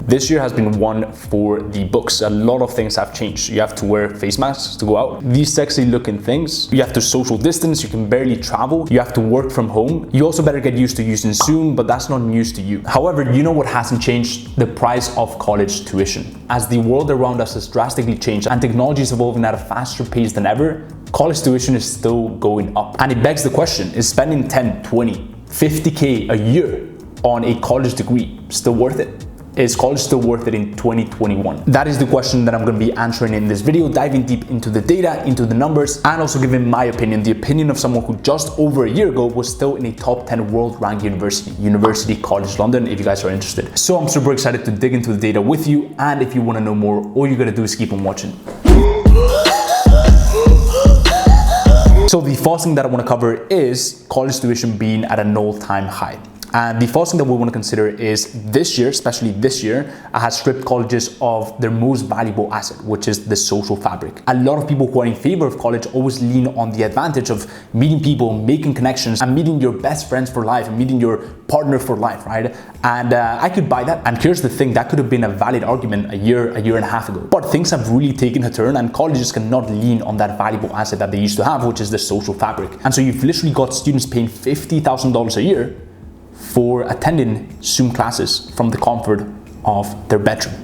This year has been one for the books. A lot of things have changed. You have to wear face masks to go out. These sexy looking things. You have to social distance. You can barely travel. You have to work from home. You also better get used to using Zoom, but that's not news to you. However, you know what hasn't changed? The price of college tuition. As the world around us has drastically changed and technology is evolving at a faster pace than ever, college tuition is still going up. And it begs the question, is spending 10, 20, 50K a year on a college degree still worth it? Is college still worth it in 2021? That is the question that I'm going to be answering in this video, diving deep into the data, into the numbers, and also giving my opinion, the opinion of someone who just over a year ago was still in a top 10 world ranked University College London, if you guys are interested. So I'm super excited to dig into the data with you, and if you want to know more, all you got to do is keep on watching. So the first thing that I want to cover is college tuition being at an all-time high. And the first thing that we want to consider is this year, especially this year, has stripped colleges of their most valuable asset, which is the social fabric. A lot of people who are in favor of college always lean on the advantage of meeting people, making connections, and meeting your best friends for life, and meeting your partner for life, right? And I could buy that. And here's the thing, that could have been a valid argument a year and a half ago. But things have really taken a turn, and colleges cannot lean on that valuable asset that they used to have, which is the social fabric. And so you've literally got students paying $50,000 a year for attending Zoom classes from the comfort of their bedroom.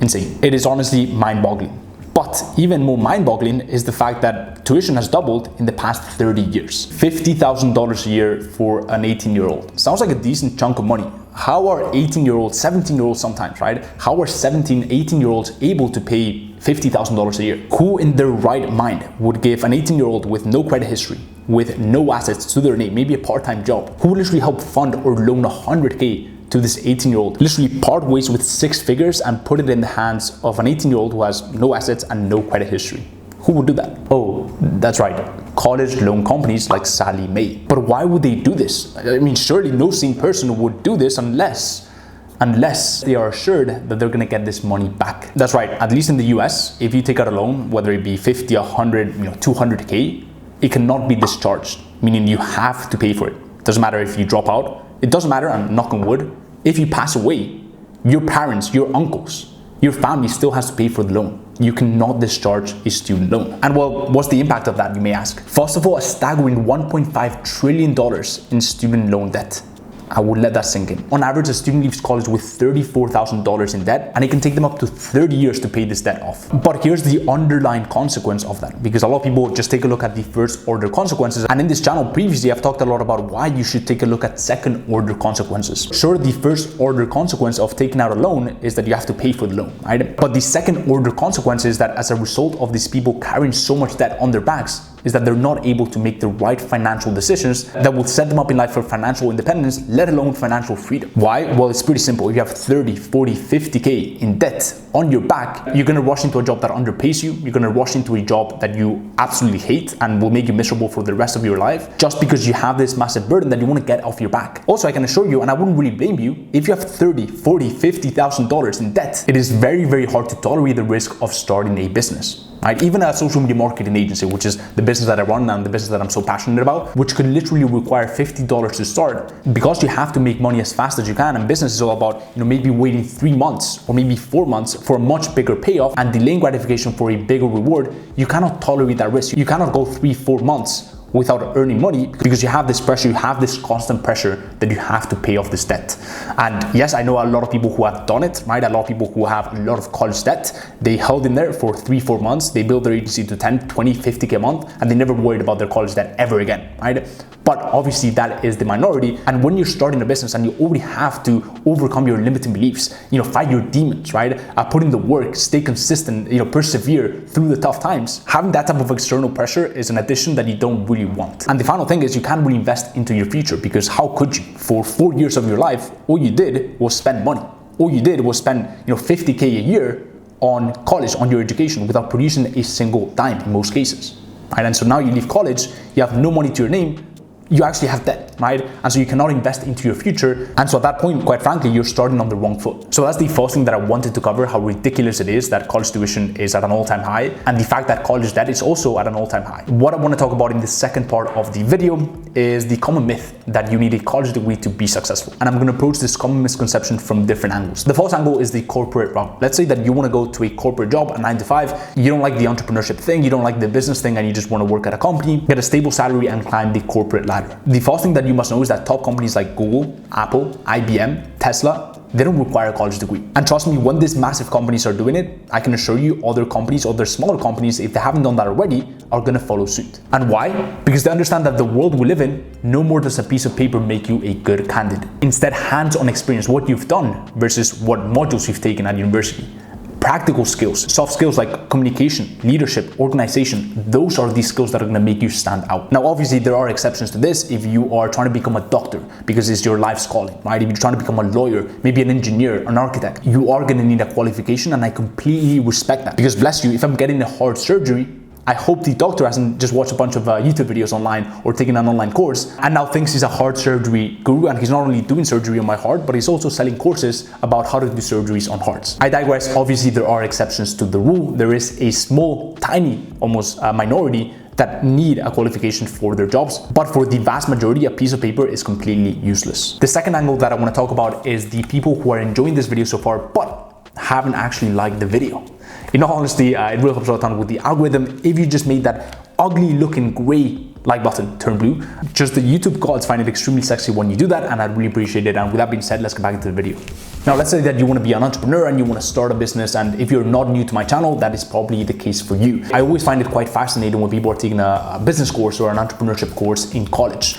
Insane. It is honestly mind-boggling. But even more mind-boggling is the fact that tuition has doubled in the past 30 years. $50,000 a year for an 18-year-old. Sounds like a decent chunk of money. How are 18-year-olds, 17-year-olds sometimes, right? How are 17, 18-year-olds able to pay $50,000 a year? Who in their right mind would give an 18-year-old with no credit history, with no assets to their name, maybe a part-time job, who would literally help fund or loan 100K to this 18-year-old, literally part ways with 6 figures and put it in the hands of an 18-year-old who has no assets and no credit history? Who would do that? Oh, that's right, college loan companies like Sallie Mae. But why would they do this? I mean, surely no sane person would do this unless they are assured that they're gonna get this money back. That's right, at least in the US, if you take out a loan, whether it be 50, 100, 200K, it cannot be discharged, meaning you have to pay for it. It doesn't matter if you drop out. It doesn't matter, and knock on wood, if you pass away, your parents, your uncles, your family still has to pay for the loan. You cannot discharge a student loan. And well, what's the impact of that, you may ask? First of all, a staggering $1.5 trillion in student loan debt. I would let that sink in. On average, a student leaves college with $34,000 in debt, and it can take them up to 30 years to pay this debt off. But here's the underlying consequence of that, because a lot of people just take a look at the first order consequences. And in this channel previously, I've talked a lot about why you should take a look at second order consequences. Sure, the first order consequence of taking out a loan is that you have to pay for the loan, right? But the second order consequence is that as a result of these people carrying so much debt on their backs, is that they're not able to make the right financial decisions that will set them up in life for financial independence, let alone financial freedom. Why? Well, it's pretty simple. If you have 30, 40, 50K in debt on your back, you're gonna rush into a job that underpays you. You're gonna rush into a job that you absolutely hate and will make you miserable for the rest of your life, just because you have this massive burden that you wanna get off your back. Also, I can assure you, and I wouldn't really blame you, if you have 30, 40, $50,000 in debt, it is very, very hard to tolerate the risk of starting a business. Right? Even a social media marketing agency, which is the business that I run and the business that I'm so passionate about, which could literally require $50 to start, because you have to make money as fast as you can, and business is all about maybe waiting 3 months or maybe 4 months for a much bigger payoff and delaying gratification for a bigger reward. You cannot tolerate that risk. You cannot go 3-4 months without earning money, because you have this pressure, you have this constant pressure that you have to pay off this debt. And yes, I know a lot of people who have done it, right? A lot of people who have a lot of college debt, they held in there for 3-4 months, they built their agency to 10, 20, 50K a month, and they never worried about their college debt ever again, right? But obviously that is the minority. And when you're starting a business and you already have to overcome your limiting beliefs, fight your demons, right? Put in the work, stay consistent, persevere through the tough times. Having that type of external pressure is an addition that you don't really want. And the final thing is, you can't really invest into your future, because how could you? For 4 years of your life, all you did was spend money. All you did was spend 50K a year on college, on your education, without producing a single dime in most cases. Right? And so now you leave college, you have no money to your name, you actually have debt. right? And so you cannot invest into your future. And so at that point, quite frankly, you're starting on the wrong foot. So that's the first thing that I wanted to cover, how ridiculous it is that college tuition is at an all-time high, and the fact that college debt is also at an all-time high. What I want to talk about in the second part of the video is the common myth that you need a college degree to be successful. And I'm going to approach this common misconception from different angles. The first angle is the corporate route. Let's say that you want to go to a corporate job, a 9 to 5, you don't like the entrepreneurship thing, you don't like the business thing, and you just want to work at a company, get a stable salary, and climb the corporate ladder. The first thing that you must know is that top companies like Google, Apple, IBM, Tesla, they don't require a college degree. And trust me, when these massive companies are doing it, I can assure you other companies, other smaller companies, if they haven't done that already, are gonna follow suit. And why? Because they understand that the world we live in, no more does a piece of paper make you a good candidate. Instead, hands-on experience, what you've done versus what modules you've taken at university. Practical skills, soft skills like communication, leadership, organization, those are the skills that are gonna make you stand out. Now, obviously, there are exceptions to this if you are trying to become a doctor because it's your life's calling, right? If you're trying to become a lawyer, maybe an engineer, an architect, you are gonna need a qualification, and I completely respect that. Because bless you, if I'm getting a heart surgery, I hope the doctor hasn't just watched a bunch of YouTube videos online or taken an online course and now thinks he's a heart surgery guru, and he's not only doing surgery on my heart, but he's also selling courses about how to do surgeries on hearts. I digress. Obviously, there are exceptions to the rule. There is a small, tiny, almost minority that need a qualification for their jobs, but for the vast majority, a piece of paper is completely useless. The second angle that I want to talk about is the people who are enjoying this video so far, but haven't actually liked the video. In all honesty, it really helps out a ton with the algorithm if you just made that ugly looking gray like button turn blue. Just the YouTube gods find it extremely sexy when you do that, and I'd really appreciate it. And with that being said, let's get back into the video. Now, let's say that you want to be an entrepreneur and you want to start a business, and if you're not new to my channel, that is probably the case for you. I always find it quite fascinating when people are taking a business course or an entrepreneurship course in college.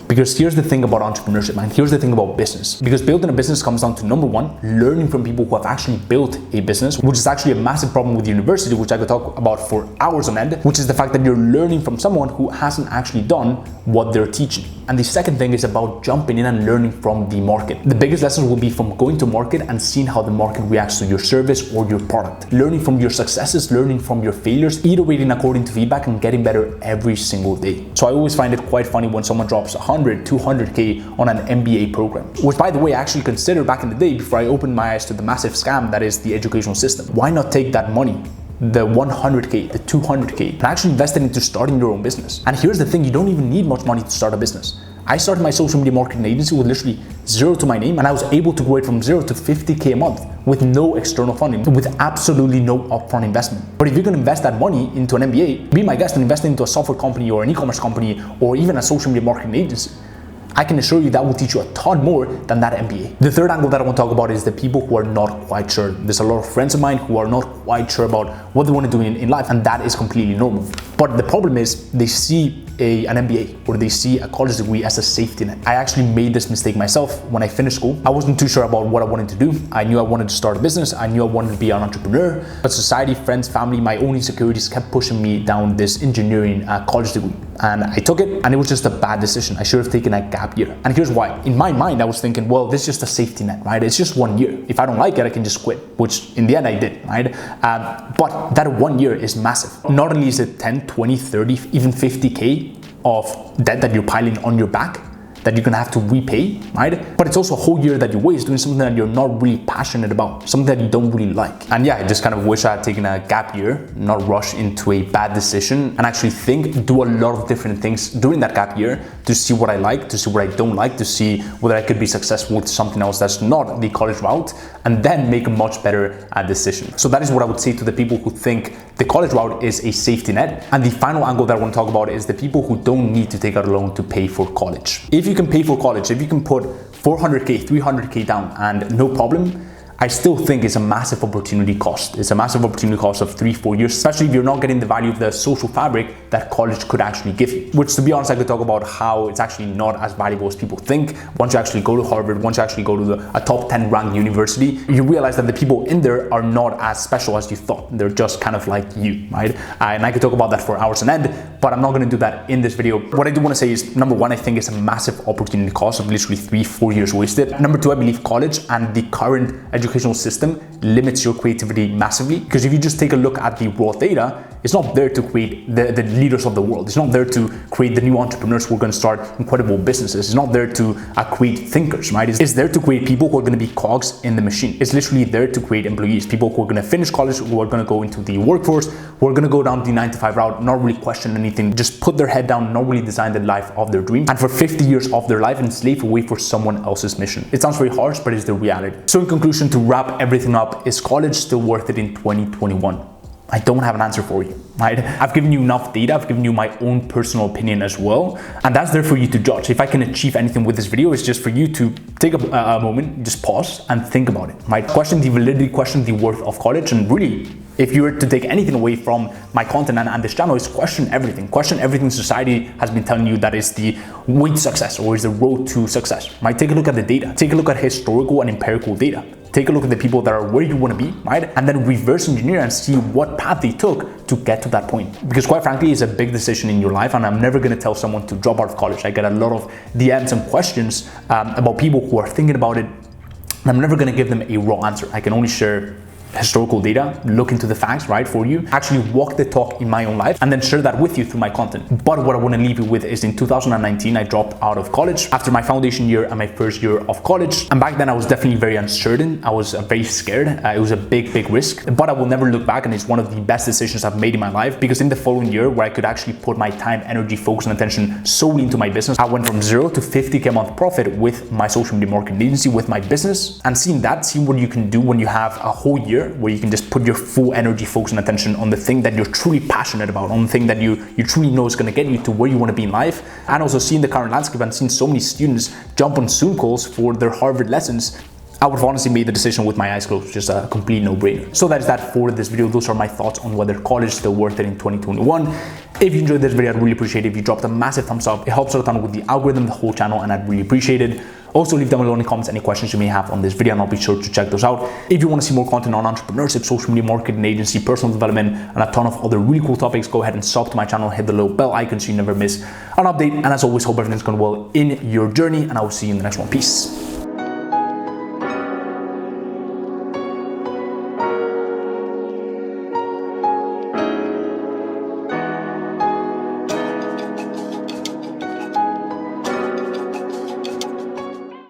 Because here's the thing about entrepreneurship, and here's the thing about business. Because building a business comes down to, number one, learning from people who have actually built a business, which is actually a massive problem with university, which I could talk about for hours on end, which is the fact that you're learning from someone who hasn't actually done what they're teaching. And the second thing is about jumping in and learning from the market. The biggest lesson will be from going to market and seeing how the market reacts to your service or your product. Learning from your successes, learning from your failures, iterating according to feedback, and getting better every single day. So I always find it quite funny when someone drops 100, 200K on an MBA program, which, by the way, I actually considered back in the day before I opened my eyes to the massive scam that is the educational system. Why not take that money, the 100K, the 200K, and actually invest it into starting your own business? And here's the thing, you don't even need much money to start a business. I started my social media marketing agency with literally zero to my name, and I was able to grow it from 0 to 50K a month with no external funding, with absolutely no upfront investment. But if you're gonna invest that money into an MBA, be my guest and invest into a software company or an e-commerce company or even a social media marketing agency, I can assure you that will teach you a ton more than that MBA. The third angle that I want to talk about is the people who are not quite sure. There's a lot of friends of mine who are not quite sure about what they want to do in life, and that is completely normal. But the problem is they see an MBA or they see a college degree as a safety net. I actually made this mistake myself when I finished school. I wasn't too sure about what I wanted to do. I knew I wanted to start a business. I knew I wanted to be an entrepreneur, but society, friends, family, my own insecurities kept pushing me down this engineering college degree. And I took it, and it was just a bad decision. I should have taken a gap year. And here's why. In my mind, I was thinking, well, this is just a safety net, right? It's just 1 year. If I don't like it, I can just quit, which in the end I did, right? But that 1 year is massive. Not only is it 10, 20, 30, even 50K of debt that you're piling on your back that you're gonna have to repay, right? But it's also a whole year that you waste doing something that you're not really passionate about, something that you don't really like. And yeah, I just kind of wish I had taken a gap year, not rush into a bad decision, and actually do a lot of different things during that gap year to see what I like, to see what I don't like, to see whether I could be successful with something else that's not the college route, and then make a much better decision. So that is what I would say to the people who think the college route is a safety net. And the final angle that I want to talk about is the people who don't need to take out a loan to pay for college. If you can pay for college, if you can put 400K, 300K down and no problem, I still think it's a massive opportunity cost. It's a massive opportunity cost of 3-4 years, especially if you're not getting the value of the social fabric that college could actually give you. Which, to be honest, I could talk about how it's actually not as valuable as people think. Once you actually go to Harvard, once you actually go to a top 10 ranked university, you realize that the people in there are not as special as you thought. They're just kind of like you, right? And I could talk about that for hours on end, but I'm not gonna do that in this video. What I do wanna say is, number one, I think it's a massive opportunity cost of literally 3-4 years wasted. Number two, I believe college and the current educational system limits your creativity massively, because if you just take a look at the raw data, It's not there to create the leaders of the world. It's not there to create the new entrepreneurs who are going to start incredible businesses. It's not there to create thinkers, right? It's there to create people who are going to be cogs in the machine. It's literally there to create employees, people who are going to finish college, who are going to go into the workforce, who are going to go down the 9-to-5 route, not really question anything, just put their head down, not really design the life of their dreams, and for 50 years of their life enslaved away for someone else's mission. It sounds very harsh, but it's the reality. So in conclusion, to wrap everything up, is college still worth it in 2021? I don't have an answer for you, right? I've given you enough data, I've given you my own personal opinion as well, and that's there for you to judge. If I can achieve anything with this video, it's just for you to take a moment, just pause and think about it, right? Question the validity, question the worth of college, and really, if you were to take anything away from my content and this channel, is question everything. Question everything society has been telling you that is the way to success or is the road to success, right? Take a look at the data. Take a look at historical and empirical data. Take a look at the people that are where you want to be, right? And then reverse engineer and see what path they took to get to that point. Because quite frankly, it's a big decision in your life, and I'm never going to tell someone to drop out of college. I get a lot of DMs and questions about people who are thinking about it, and I'm never going to give them a raw answer. I can only share historical data, look into the facts, right, for you, actually walk the talk in my own life, and then share that with you through my content. But what I want to leave you with is in 2019, I dropped out of college after my foundation year and my first year of college. And back then I was definitely very uncertain. I was very scared. It was a big risk, but I will never look back, and it's one of the best decisions I've made in my life, because in the following year, where I could actually put my time, energy, focus, and attention solely into my business, I went from 0 to 50K a month profit with my social media marketing agency, with my business. And seeing what you can do when you have a whole year where you can just put your full energy, focus, and attention on the thing that you're truly passionate about, on the thing that you truly know is going to get you to where you want to be in life. And also seeing the current landscape and seeing so many students jump on Zoom calls for their Harvard lessons, I would have honestly made the decision with my eyes closed, just a complete no-brainer. So that is that for this video. Those are my thoughts on whether college is still worth it in 2021. If you enjoyed this video, I'd really appreciate it if you dropped a massive thumbs up. It helps out a ton with the algorithm, the whole channel, and I'd really appreciate it. Also, leave down below in the comments any questions you may have on this video, and I'll be sure to check those out. If you want to see more content on entrepreneurship, social media marketing agency, personal development, and a ton of other really cool topics, go ahead and sub to my channel, hit the little bell icon so you never miss an update. And as always, hope everything's going well in your journey, and I will see you in the next one. Peace.